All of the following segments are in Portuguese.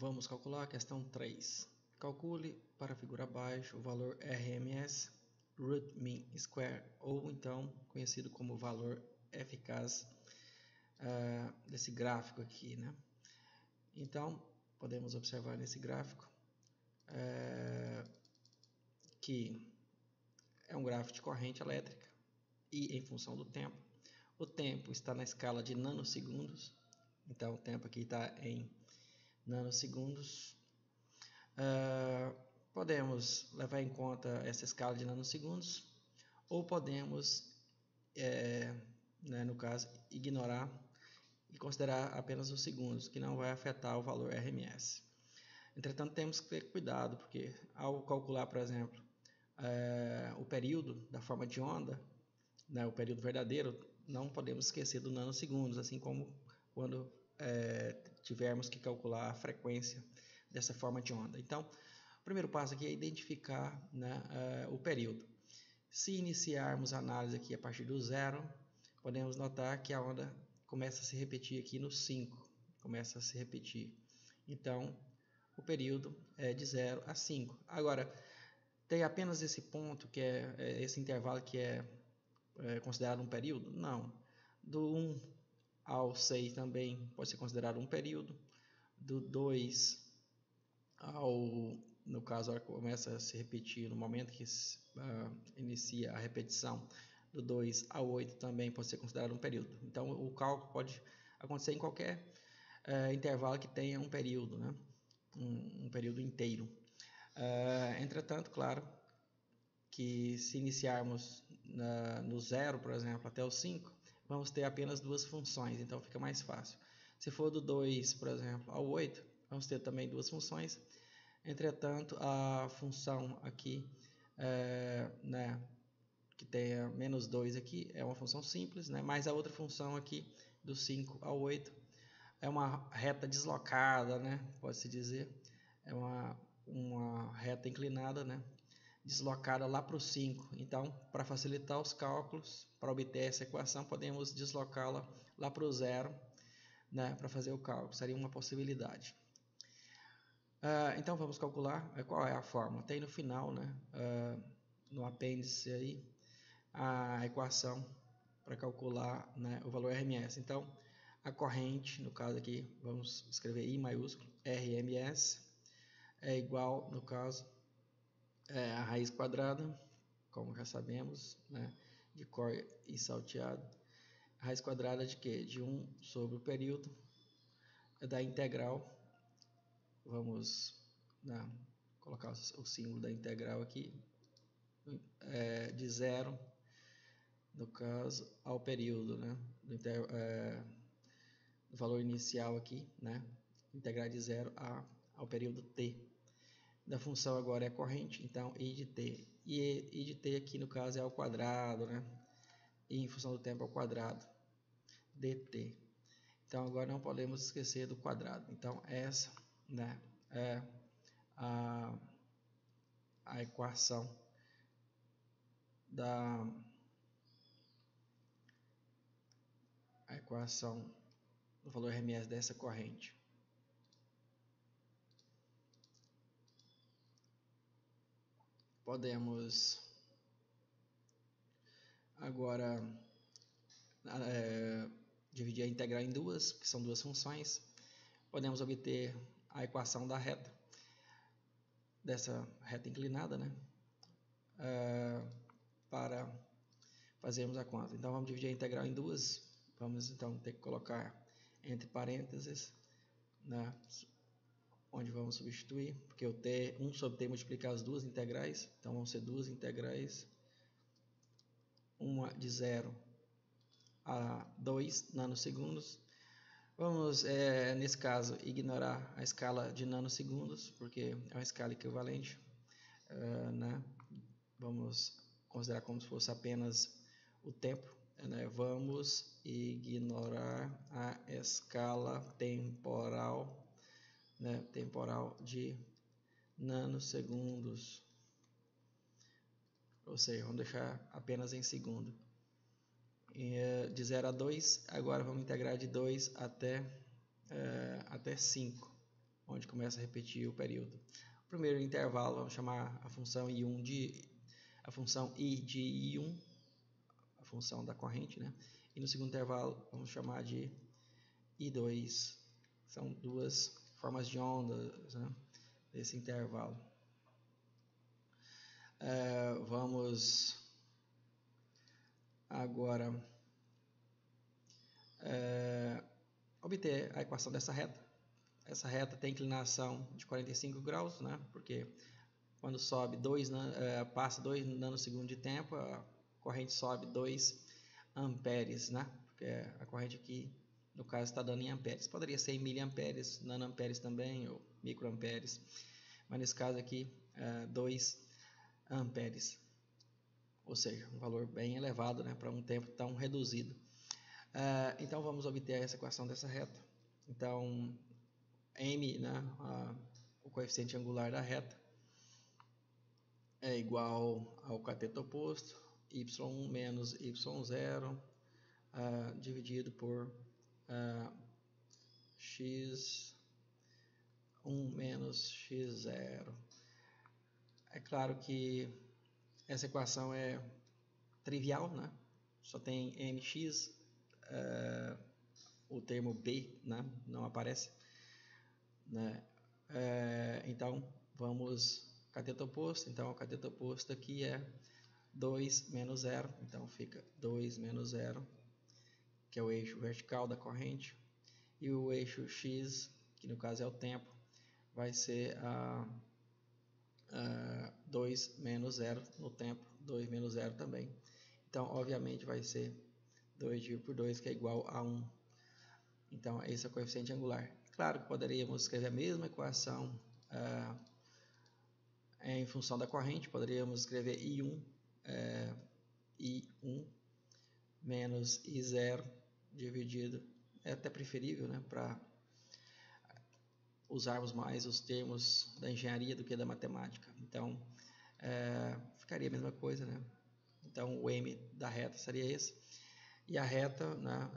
Vamos calcular a questão 3. Calcule para a figura abaixo o valor RMS, Root Mean Square, ou então conhecido como valor eficaz desse gráfico aqui, né? Então, podemos observar nesse gráfico que é um gráfico de corrente elétrica e em função do tempo. O tempo está na escala de nanosegundos, então o tempo aqui está em nanosegundos. Podemos levar em conta essa escala de nanosegundos ou podemos, no caso, ignorar e considerar apenas os segundos, que não vai afetar o valor RMS. Entretanto, temos que ter cuidado, porque ao calcular, por exemplo, o período da forma de onda, né, o período verdadeiro, não podemos esquecer do nanosegundos, assim como quando tivermos que calcular a frequência dessa forma de onda. Então, o primeiro passo aqui é identificar, né, o período. Se iniciarmos a análise aqui a partir do 0, podemos notar que a onda começa a se repetir aqui no 5, começa a se repetir. Então, o período é de 0 a 5. Agora, tem apenas esse ponto, que é esse intervalo que é considerado um período? Não. Do 1 ao 6 também pode ser considerado um período. Do 2 ao, no caso, começa a se repetir no momento que inicia a repetição, do 2 ao 8 também pode ser considerado um período. Então, o cálculo pode acontecer em qualquer intervalo que tenha um período, né? Um período inteiro. Entretanto, claro, que se iniciarmos no 0, por exemplo, até o 5, vamos ter apenas duas funções, então fica mais fácil. Se for do 2, por exemplo, ao 8, vamos ter também duas funções. Entretanto, a função aqui, né, que tem menos 2 aqui, é uma função simples, né, mas a outra função aqui, do 5 ao 8, é uma reta deslocada, né, pode-se dizer, é uma reta inclinada, né, deslocada lá para o 5. Então, para facilitar os cálculos, para obter essa equação, podemos deslocá-la lá para o 0, né, para fazer o cálculo, seria uma possibilidade. Então, vamos calcular qual é a fórmula. Tem no final, né, no apêndice aí, a equação para calcular, né, o valor RMS. Então, a corrente, no caso aqui, vamos escrever I maiúsculo, RMS, é igual, no caso, a raiz quadrada, como já sabemos, né, de cor e salteado. A raiz quadrada de quê? De 1 sobre o período da integral. Vamos colocar o símbolo da integral aqui, de 0, no caso, ao período, né, do valor inicial aqui, né, integrar de 0 ao período t. Da função agora é a corrente, então I de t. E I de t aqui no caso é ao quadrado, né? E em função do tempo ao quadrado, dt. Então agora não podemos esquecer do quadrado. Então essa, né, é a equação do valor RMS dessa corrente. Podemos agora dividir a integral em duas, que são duas funções. Podemos obter a equação da reta, dessa reta inclinada, né, para fazermos a conta. Então vamos dividir a integral em duas. Vamos então ter que colocar entre parênteses, né, onde vamos substituir, porque o t, 1 sobre t multiplicar as duas integrais, então vão ser duas integrais, uma de 0 a 2 nanosegundos. Vamos, nesse caso, ignorar a escala de nanosegundos, porque é uma escala equivalente, né? Vamos considerar como se fosse apenas o tempo, né? Vamos ignorar a escala temporal, né, temporal de nanosegundos, ou seja, vamos deixar apenas em segundo. De 0 a 2, agora vamos integrar de 2 até 5, onde começa a repetir o período. O primeiro intervalo vamos chamar a função I1 a função I de I1, a função da corrente, né? E no segundo intervalo vamos chamar de I2. São duas formas de ondas, né, desse intervalo. Vamos agora obter a equação dessa reta. Essa reta tem inclinação de 45 graus, né, porque quando sobe passa 2 nanosegundos de tempo, a corrente sobe 2 amperes, né, porque a corrente aqui, no caso, está dando em amperes. Poderia ser em miliamperes, nanoamperes também, ou microamperes, mas nesse caso aqui, 2 amperes, ou seja, um valor bem elevado, né, para um tempo tão reduzido. Então vamos obter essa equação dessa reta. Então m, né, o coeficiente angular da reta, é igual ao cateto oposto, y1 menos y0, dividido por x1 menos x0. É claro que essa equação é trivial, né? Só tem mx, o termo b, né, não aparece, né? Então vamos cateto oposto. Então o cateto oposto aqui é 2 menos 0, então fica 2 menos 0, que é o eixo vertical da corrente, e o eixo x, que no caso é o tempo, vai ser 2 menos 0 no tempo, 2 menos 0 também. Então, obviamente, vai ser 2 dividido por 2, que é igual a 1. Então, esse é o coeficiente angular. Claro que poderíamos escrever a mesma equação em função da corrente. Poderíamos escrever I1 menos I0 dividido, é até preferível, né, para usarmos mais os termos da engenharia do que da matemática. Então, ficaria a mesma coisa, né? Então, o m da reta seria esse. E a reta, né,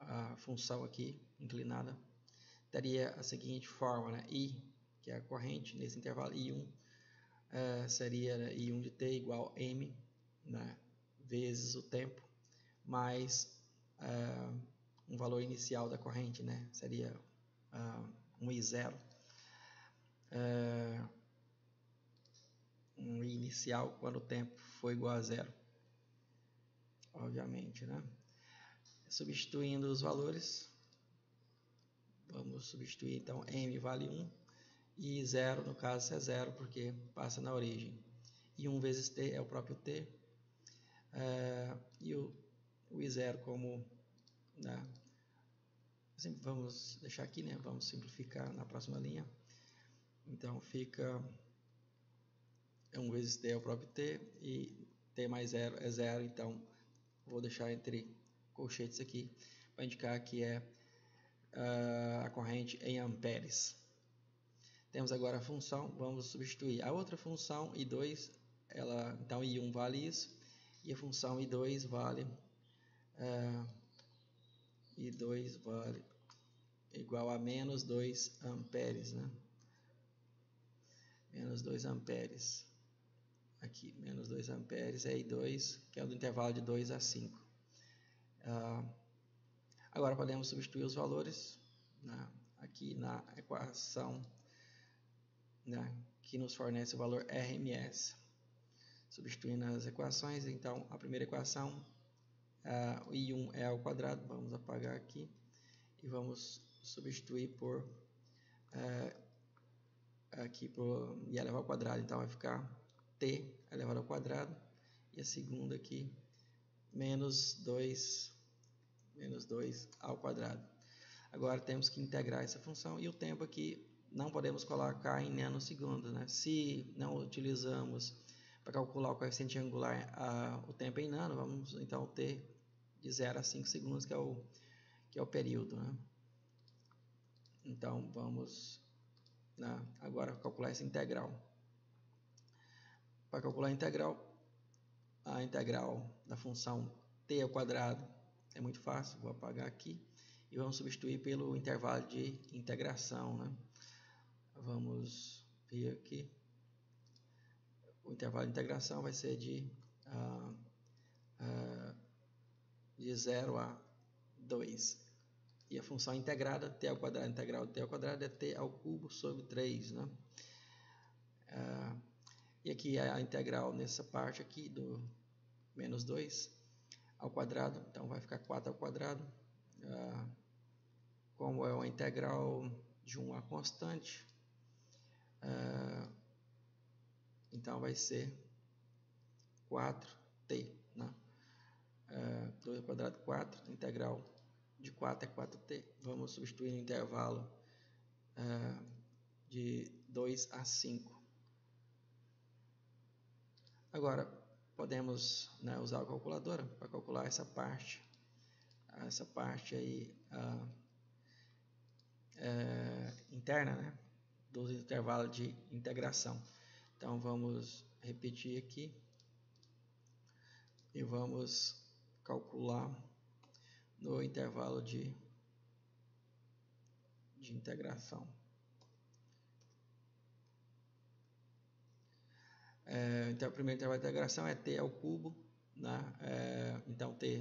a função aqui, inclinada, teria a seguinte forma, né? I, que é a corrente, nesse intervalo I1, seria, né, I1 de t igual a m, né, vezes o tempo, mais um valor inicial da corrente, né? Seria um I0. Um I inicial quando o tempo for igual a 0. Obviamente, né? Substituindo os valores, vamos substituir, então, m vale 1 e 0, no caso, é 0, porque passa na origem. E 1 vezes t é o próprio t, e o I0 como, né, vamos deixar aqui, né, vamos simplificar na próxima linha. Então, fica 1 vezes t é o próprio t, e t mais 0 é 0, então vou deixar entre colchetes aqui, para indicar que é a corrente em amperes. Temos agora a função, vamos substituir a outra função, I2, então I1 vale isso, e a função I2 vale igual a menos 2 amperes, né? Menos 2 amperes. Aqui, menos 2 amperes é I2, que é do intervalo de 2 a 5. Agora podemos substituir os valores, né, aqui na equação, né, que nos fornece o valor RMS. Substituindo as equações, então a primeira equação, o I1 é ao quadrado, vamos apagar aqui, e vamos substituir por aqui por I elevado ao quadrado, então vai ficar t elevado ao quadrado, e a segunda aqui, menos 2 ao quadrado. Agora temos que integrar essa função, e o tempo aqui não podemos colocar em nanosegundos, né? Se não utilizamos para calcular o coeficiente angular o tempo em nano, vamos então ter de 0 a 5 segundos, que é o período, né? Então vamos, né, agora calcular essa integral. Para calcular a integral da função t ao quadrado é muito fácil, vou apagar aqui, e vamos substituir pelo intervalo de integração, né? Vamos ver aqui. O intervalo de integração vai ser de 0 a 2. E a função integrada, t ao quadrado integral de t ao quadrado, é t ao cubo sobre 3, né? E aqui é a integral nessa parte aqui do menos 2 ao quadrado, então vai ficar 4 ao quadrado. Como é uma integral de uma constante, então vai ser 4t, né? 2 ao quadrado 4, integral de 4 é 4t. Vamos substituir no intervalo de 2 a 5. Agora, podemos, né, usar a calculadora para calcular essa parte aí interna, né, do intervalo de integração. Então, vamos repetir aqui e vamos calcular no intervalo de integração. Então, o primeiro intervalo de integração é t ao cubo, né? Então, t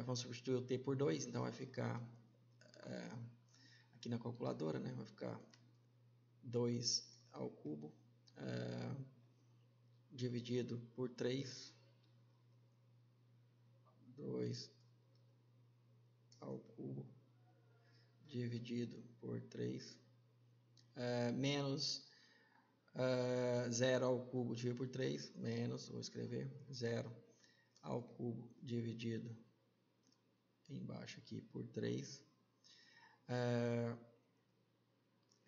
vamos substituir o t por 2, então vai ficar aqui na calculadora, né? Vai ficar 2 ao cubo dividido por 3, 2 ao cubo dividido por 3, menos 0 ao cubo dividido por 3, menos, vou escrever, 0 ao cubo dividido embaixo aqui por 3.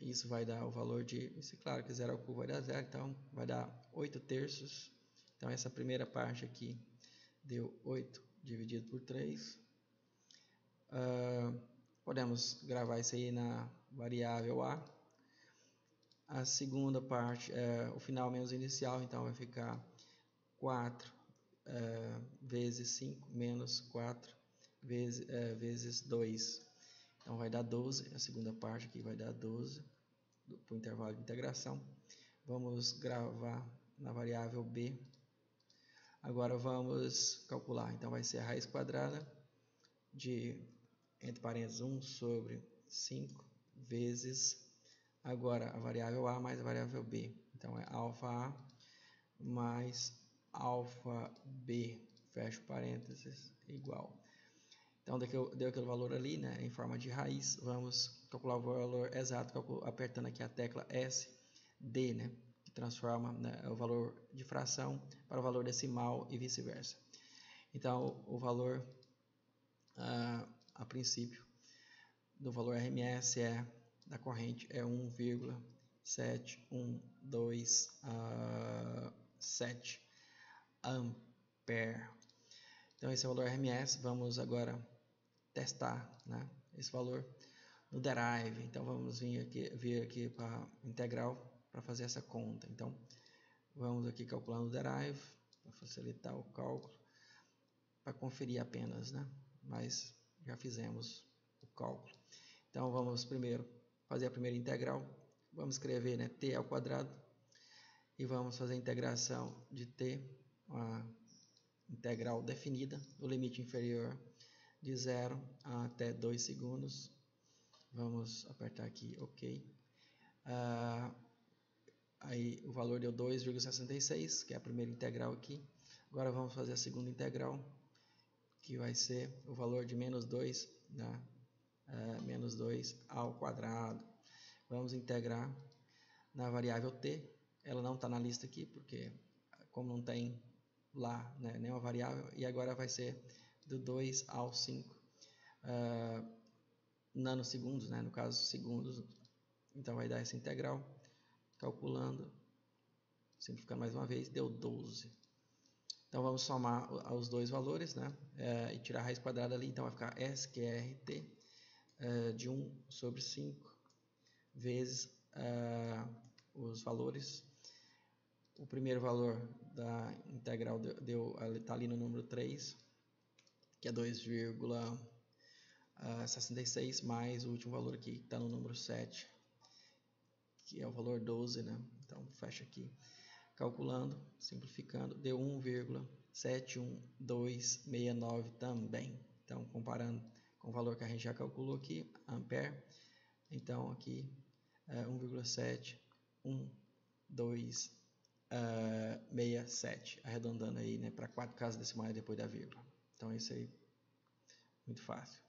Isso vai dar o valor de, claro que 0 ao cubo vai dar 0, então vai dar 8 terços. Então essa primeira parte aqui deu 8 dividido por 3. Podemos gravar isso aí na variável a. A segunda parte é o final menos o inicial, então vai ficar 4 vezes 5 menos 4 vezes 2. Então vai dar 12, a segunda parte aqui vai dar 12, para o intervalo de integração. Vamos gravar na variável b. Agora vamos calcular, então vai ser a raiz quadrada de, entre parênteses, 1 sobre 5 vezes, agora a variável a mais a variável b. Então é alfa a mais alfa b, fecho parênteses, igual. Então deu aquele valor ali, né, em forma de raiz. Vamos calcular o valor exato, apertando aqui a tecla S, D, né, que transforma, né, o valor de fração para o valor decimal e vice-versa. Então o valor, a princípio, do valor RMS da corrente é 1,7127 ampere. Então esse é o valor RMS. Vamos agora testar, né, esse valor no derive. Então vamos vir aqui para integral para fazer essa conta. Então vamos aqui calculando o derive para facilitar o cálculo, para conferir apenas, né, mas já fizemos o cálculo. Então vamos primeiro fazer a primeira integral. Vamos escrever, né, t ao quadrado, e vamos fazer a integração de t, uma integral definida, o limite inferior de 0 até 2 segundos. Vamos apertar aqui OK. Aí o valor deu 2,66, que é a primeira integral aqui. Agora vamos fazer a segunda integral, que vai ser o valor de menos 2, né? Menos 2 ao quadrado. Vamos integrar na variável t. Ela não está na lista aqui, porque como não tem lá, né, nenhuma variável, e agora vai ser do 2 ao 5 nanosegundos, né, no caso segundos. Então vai dar essa integral, calculando, simplificando mais uma vez, deu 12. Então vamos somar os dois valores, né, e tirar a raiz quadrada ali. Então vai ficar S, que é RT, de 1 sobre 5 vezes os valores. O primeiro valor da integral está ali no número 3, que é 2,5 66 mais o último valor aqui, que está no número 7, que é o valor 12, né? Então, fecha aqui. Calculando, simplificando, deu 1,71269 também. Então, comparando com o valor que a gente já calculou aqui, ampere, então aqui 1,71267, arredondando aí, né, para 4 casas decimais depois da vírgula. Então, isso aí, muito fácil.